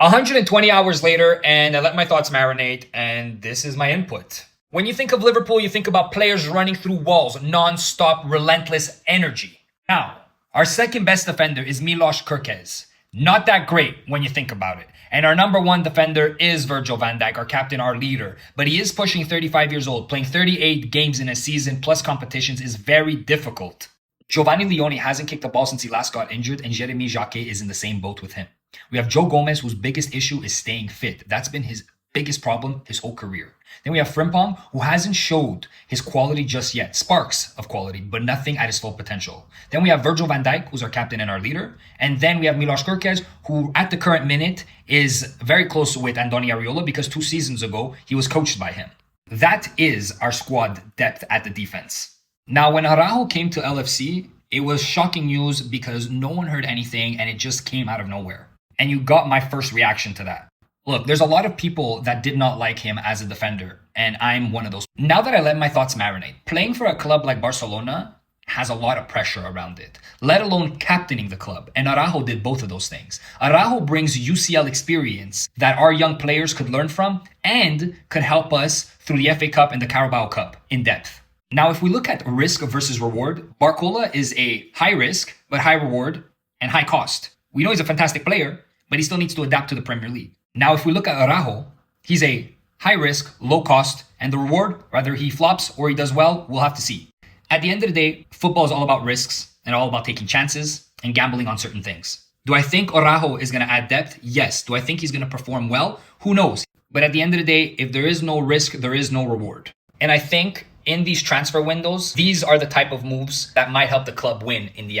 120 hours later, and I let my thoughts marinate, and this is my input. When you think of Liverpool, you think about players running through walls, non-stop, relentless energy. Now, our second best defender is Milos Kerkez. Not that great when you think about it. And our number one defender is Virgil van Dijk, our captain, our leader. But he is pushing 35 years old. Playing 38 games in a season plus competitions is very difficult. Giovanni Leone hasn't kicked the ball since he last got injured, and Jeremy Jacquet is in the same boat with him. We have Joe Gomez, whose biggest issue is staying fit. That's been his biggest problem his whole career. Then we have Frimpong, who hasn't showed his quality just yet. Sparks of quality, but nothing at his full potential. Then we have Virgil van Dijk, who's our captain and our leader. And then we have Milos Kerkez, who at the current minute is very close with Andoni Areola because 2 seasons ago, he was coached by him. That is our squad depth at the defense. Now, when Araujo came to LFC, it was shocking news because no one heard anything and it just came out of nowhere. And you got my first reaction to that. Look, there's a lot of people that did not like him as a defender, and I'm one of those. Now that I let my thoughts marinate, playing for a club like Barcelona has a lot of pressure around it, let alone captaining the club. And Araujo did both of those things. Araujo brings UCL experience that our young players could learn from and could help us through the FA Cup and the Carabao Cup in depth. Now, if we look at risk versus reward, Barcola is a high risk, but high reward and high cost. We know he's a fantastic player, but he still needs to adapt to the Premier League. Now, if we look at Araujo, he's a high risk, low cost, and the reward, whether he flops or he does well, we'll have to see. At the end of the day, football is all about risks and all about taking chances and gambling on certain things. Do I think Araujo is going to add depth? Yes. Do I think he's going to perform well? Who knows? But at the end of the day, if there is no risk, there is no reward. And I think in these transfer windows, these are the type of moves that might help the club win in the end.